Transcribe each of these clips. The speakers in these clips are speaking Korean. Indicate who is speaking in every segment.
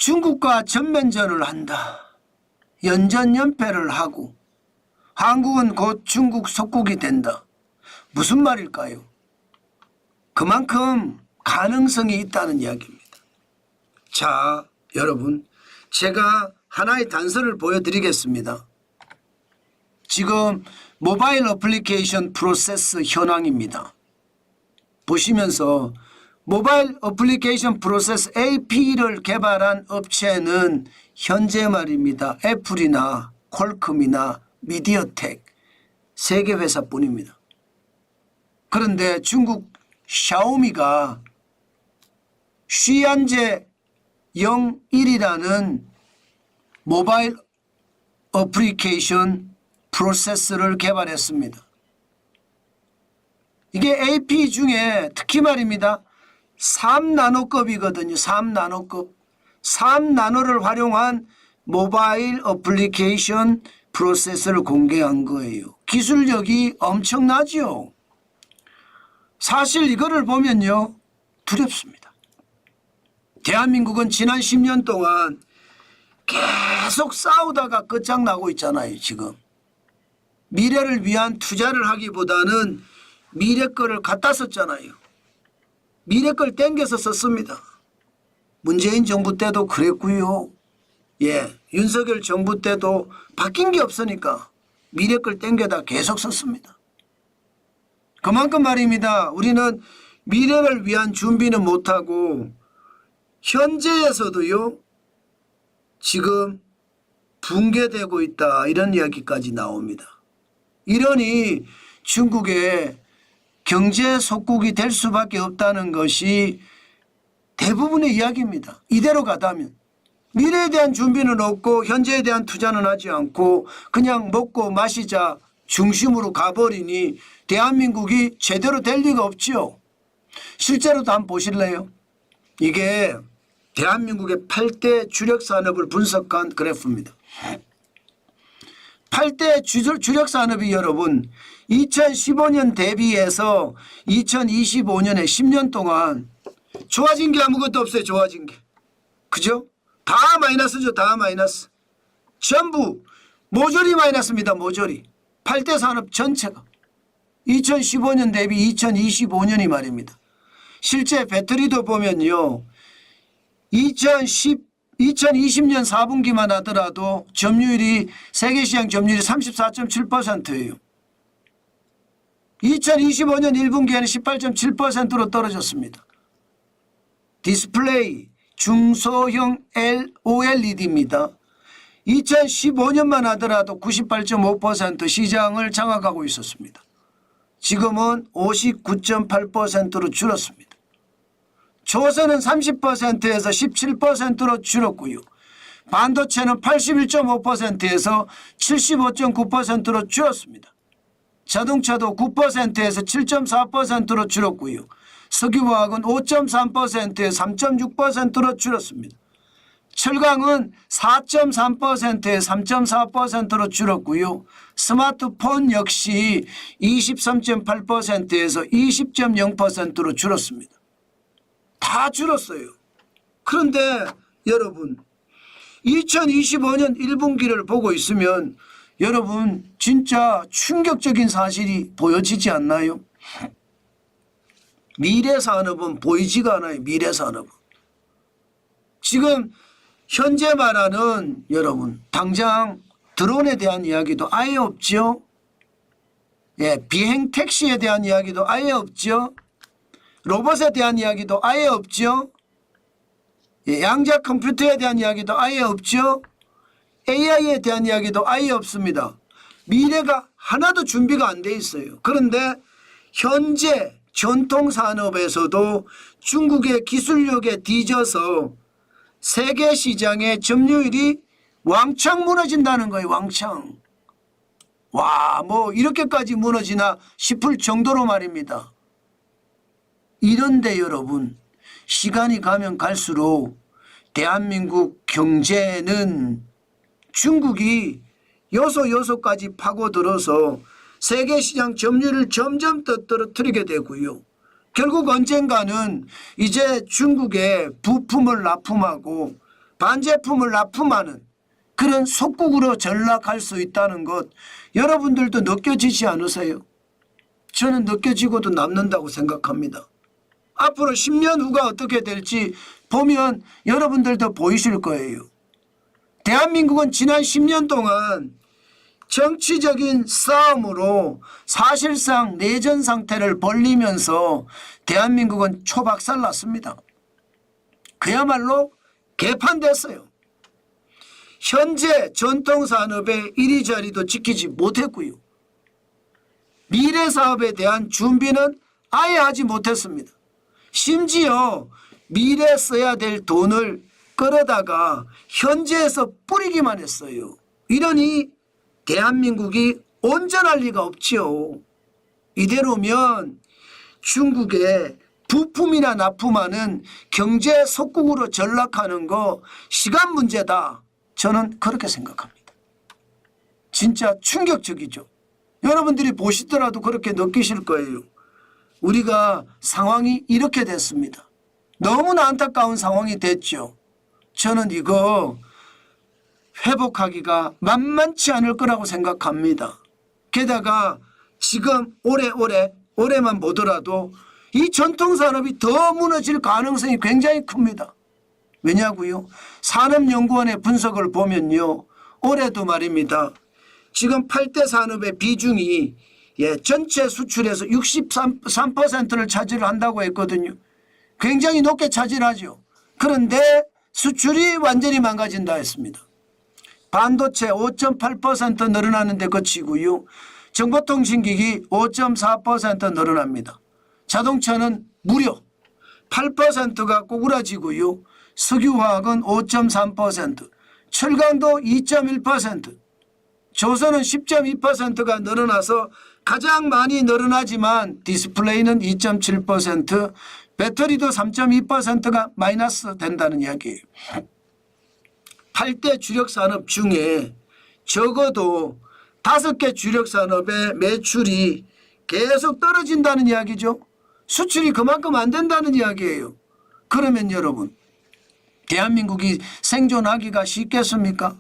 Speaker 1: 중국과 전면전을 한다. 연전연패를 하고 한국은 곧 중국 속국이 된다. 무슨 말일까요? 그만큼 가능성이 있다는 이야기입니다. 자, 여러분, 제가 하나의 단서를 보여드리겠습니다. 지금 모바일 어플리케이션 프로세스 현황입니다. 보시면서 모바일 어플리케이션 프로세스 AP를 개발한 업체는 현재 말입니다. 애플이나 퀄컴이나 미디어텍 3개 회사뿐입니다. 그런데 중국 샤오미가 쉬안제 01이라는 모바일 어플리케이션 프로세스를 개발했습니다. 이게 AP 중에 특히 말입니다. 3나노급이거든요. 3나노급. 3나노를 활용한 모바일 어플리케이션 프로세스를 공개한 거예요. 기술력이 엄청나죠. 사실 이거를 보면요, 두렵습니다. 대한민국은 지난 10년 동안 계속 싸우다가 끝장나고 있잖아요. 지금 미래를 위한 투자를 하기보다는 미래 거를 갖다 썼잖아요. 미래 걸 땡겨서 썼습니다. 문재인 정부 때도 그랬고요. 예, 윤석열 정부 때도 바뀐 게 없으니까 미래 걸 땡겨다 계속 썼습니다. 그만큼 말입니다. 우리는 미래를 위한 준비는 못하고 현재에서도요, 지금 붕괴되고 있다, 이런 이야기까지 나옵니다. 이러니 중국의 경제 속국이 될 수밖에 없다는 것이 대부분의 이야기입니다. 이대로 가다면 미래에 대한 준비는 없고 현재에 대한 투자는 하지 않고 그냥 먹고 마시자 중심으로 가버리니 대한민국이 제대로 될 리가 없지요. 실제로도 한번 보실래요? 이게 대한민국의 8대 주력 산업을 분석한 그래프입니다. 8대 주력 산업이 여러분 2015년 대비해서 2025년에 10년 동안 좋아진 게 아무것도 없어요. 좋아진 게. 그죠? 다 마이너스죠. 다 마이너스. 전부 모조리 마이너스입니다. 모조리. 8대 산업 전체가. 2015년 대비 2025년이 말입니다. 실제 배터리도 보면요. 2020년 4분기만 하더라도 점유율이 세계시장 점유율이 34.7%예요. 2025년 1분기에는 18.7%로 떨어졌습니다. 디스플레이 중소형 OLED입니다. 2015년만 하더라도 98.5% 시장을 장악하고 있었습니다. 지금은 59.8%로 줄었습니다. 조선은 30%에서 17%로 줄었고요. 반도체는 81.5%에서 75.9%로 줄었습니다. 자동차도 9%에서 7.4%로 줄었고요. 석유화학은 5.3%에서 3.6%로 줄었습니다. 철강은 4.3%에서 3.4%로 줄었고요. 스마트폰 역시 23.8%에서 20.0%로 줄었습니다. 다 줄었어요. 그런데 여러분 2025년 1분기를 보고 있으면 여러분 진짜 충격적인 사실이 보여지지 않나요? 미래산업은 보이지가 않아요. 미래산업은. 지금 현재 말하는 여러분 당장 드론에 대한 이야기도 아예 없죠. 예, 비행 택시에 대한 이야기도 아예 없죠. 로봇에 대한 이야기도 아예 없죠. 예, 양자 컴퓨터에 대한 이야기도 아예 없죠. AI에 대한 이야기도 아예 없습니다. 미래가 하나도 준비가 안 돼 있어요. 그런데 현재 전통산업에서도 중국의 기술력에 뒤져서 세계 시장의 점유율이 왕창 무너진다는 거예요. 왕창. 와, 뭐 이렇게까지 무너지나 싶을 정도로 말입니다. 이런데 여러분 시간이 가면 갈수록 대한민국 경제는 중국이 요소까지 파고들어서 세계시장 점유율을 점점 더 떨어뜨리게 되고요. 결국 언젠가는 이제 중국의 부품을 납품하고 반제품을 납품하는 그런 속국으로 전락할 수 있다는 것 여러분들도 느껴지지 않으세요? 저는 느껴지고도 남는다고 생각합니다. 앞으로 10년 후가 어떻게 될지 보면 여러분들도 보이실 거예요. 대한민국은 지난 10년 동안 정치적인 싸움으로 사실상 내전 상태를 벌리면서 대한민국은 초박살났습니다. 그야말로 개판됐어요. 현재 전통산업의 이리저리도 지키지 못했고요. 미래사업에 대한 준비는 아예 하지 못했습니다. 심지어 미래 써야 될 돈을 끌어다가 현재에서 뿌리기만 했어요. 이러니 대한민국이 온전할 리가 없지요. 이대로면 중국에 부품이나 납품하는 경제 속국으로 전락하는 거 시간 문제다. 저는 그렇게 생각합니다. 진짜 충격적이죠. 여러분들이 보시더라도 그렇게 느끼실 거예요. 우리가 상황이 이렇게 됐습니다. 너무나 안타까운 상황이 됐죠. 저는 이거 회복하기가 만만치 않을 거라고 생각합니다. 게다가 지금 올해만 보더라도 이 전통산업이 더 무너질 가능성이 굉장히 큽니다. 왜냐고요? 산업연구원의 분석을 보면요. 올해도 말입니다. 지금 8대 산업의 비중이 전체 수출에서 63%를 차지를 한다고 했거든요. 굉장히 높게 차지하죠. 그런데 수출이 완전히 망가진다 했습니다. 반도체 5.8% 늘어나는데 그치고요. 정보통신기기 5.4% 늘어납니다. 자동차는 무려 8%가 꼬꾸라지고요. 석유화학은 5.3%, 철강도 2.1%, 조선은 10.2%가 늘어나서 가장 많이 늘어나지만 디스플레이는 2.7%, 배터리도 3.2%가 마이너스 된다는 이야기예요. 8대 주력산업 중에 적어도 5개 주력산업의 매출이 계속 떨어진다는 이야기죠. 수출이 그만큼 안 된다는 이야기예요. 그러면 여러분 대한민국이 생존하기가 쉽겠습니까?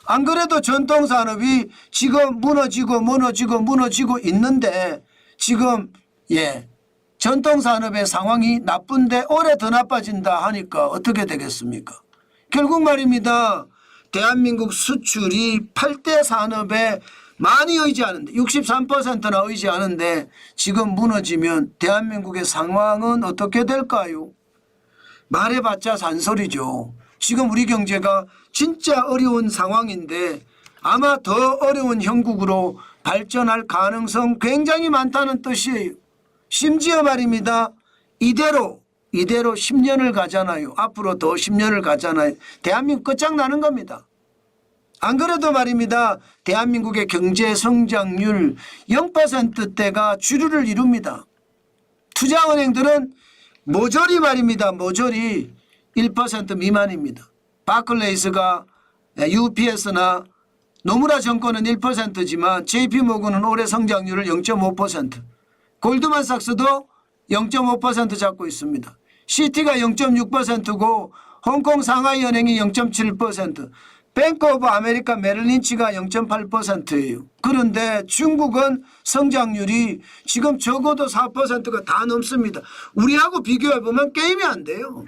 Speaker 1: 안 그래도 전통산업이 지금 무너지고 있는데 지금 전통산업의 상황이 나쁜데 올해 더 나빠진다 하니까 어떻게 되겠습니까? 결국 말입니다. 대한민국 수출이 8대 산업에 많이 의지하는데 63%나 의지하는데 지금 무너지면 대한민국의 상황은 어떻게 될까요? 말해봤자 잔소리죠. 지금 우리 경제가 진짜 어려운 상황인데 아마 더 어려운 형국으로 발전할 가능성 굉장히 많다는 뜻이에요. 심지어 말입니다. 이대로 10년을 가잖아요. 앞으로 더 10년을 가잖아요. 대한민국 끝장나는 겁니다. 안 그래도 말입니다. 대한민국의 경제 성장률 0%대가 주류를 이룹니다. 투자은행들은 모조리 말입니다. 모조리 1% 미만입니다. 바클레이스가 UPS나 노무라 정권은 1%지만 JP모건은 올해 성장률을 0.5%, 골드만삭스도 0.5% 잡고 있습니다. 시티가 0.6%고 홍콩 상하이 은행이 0.7%, 뱅크 오브 아메리카 메릴린치가 0.8%예요. 그런데 중국은 성장률이 지금 적어도 4%가 다 넘습니다. 우리하고 비교해보면 게임이 안 돼요.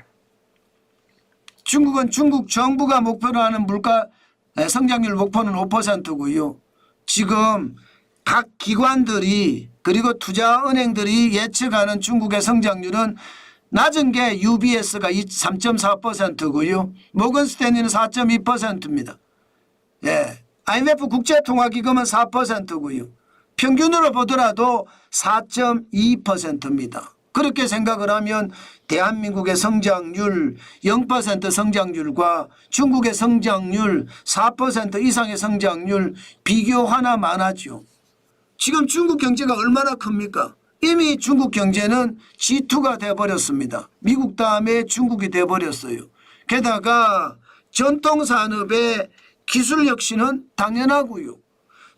Speaker 1: 중국은 중국 정부가 목표로 하는 물가 성장률 목표는 5%고요. 지금 각 기관들이 그리고 투자은행들이 예측하는 중국의 성장률은 낮은 게 UBS가 3.4%고요. 모건스탠리는 4.2%입니다. IMF 국제통화기금은 4%고요. 평균으로 보더라도 4.2%입니다. 그렇게 생각을 하면 대한민국의 성장률 0% 성장률과 중국의 성장률 4% 이상의 성장률 비교 하나만 하죠. 지금 중국 경제가 얼마나 큽니까? 이미 중국 경제는 G2가 돼버렸습니다. 미국 다음에 중국이 돼버렸어요. 게다가 전통산업의 기술 혁신은 당연하고요.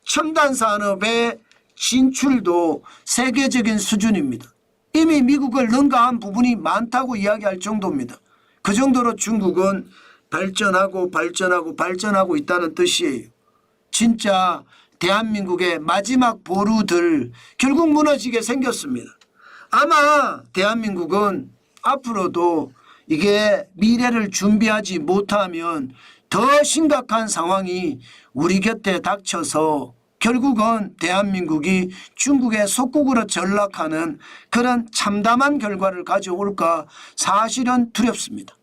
Speaker 1: 첨단산업의 진출도 세계적인 수준입니다. 이미 미국을 능가한 부분이 많다고 이야기할 정도입니다. 그 정도로 중국은 발전하고 있다는 뜻이에요. 진짜 대한민국의 마지막 보루들 결국 무너지게 생겼습니다. 아마 대한민국은 앞으로도 이게 미래를 준비하지 못하면 더 심각한 상황이 우리 곁에 닥쳐서 결국은 대한민국이 중국의 속국으로 전락하는 그런 참담한 결과를 가져올까 사실은 두렵습니다.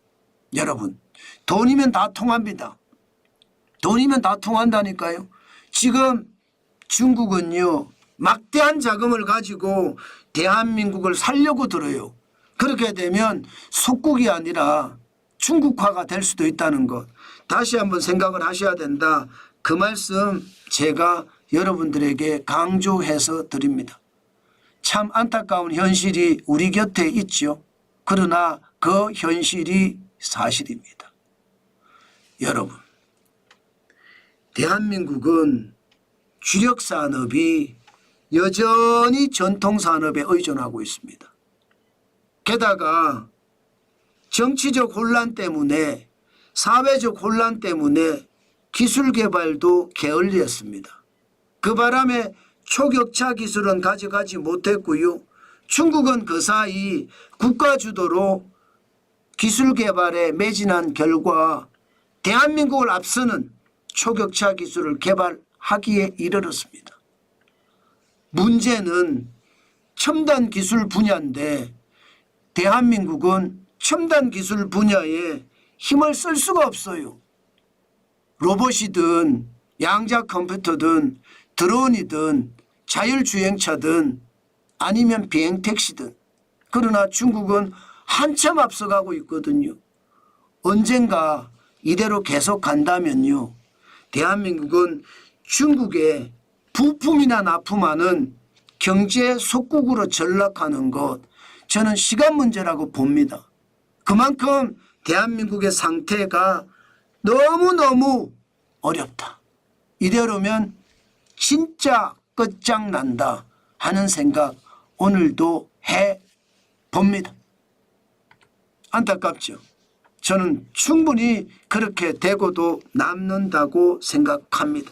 Speaker 1: 여러분, 돈이면 다 통합니다. 돈이면 다 통한다니까요. 지금 중국은요 막대한 자금을 가지고 대한민국을 살려고 들어요. 그렇게 되면 속국이 아니라 중국화가 될 수도 있다는 것 다시 한번 생각을 하셔야 된다. 그 말씀 제가 여러분들에게 강조해서 드립니다. 참 안타까운 현실이 우리 곁에 있죠. 그러나 그 현실이 사실입니다. 여러분, 대한민국은 주력산업이 여전히 전통산업에 의존하고 있습니다. 게다가 정치적 혼란 때문에 사회적 혼란 때문에 기술 개발도 게을리했습니다. 그 바람에 초격차 기술은 가져가지 못했고요. 중국은 그 사이 국가 주도로 기술 개발에 매진한 결과 대한민국을 앞서는 초격차 기술을 개발하기에 이르렀습니다. 문제는 첨단 기술 분야인데 대한민국은 첨단 기술 분야에 힘을 쓸 수가 없어요. 로봇이든 양자 컴퓨터든 드론이든 자율주행차든 아니면 비행택시든 그러나 중국은 한참 앞서가고 있거든요. 언젠가 이대로 계속 간다면요. 대한민국은 중국의 부품이나 납품하는 경제 속국으로 전락하는 것 저는 시간 문제라고 봅니다. 그만큼 대한민국의 상태가 너무너무 어렵다. 이대로면 진짜 끝장난다 하는 생각 오늘도 해봅니다. 안타깝죠. 저는 충분히 그렇게 되고도 남는다고 생각합니다.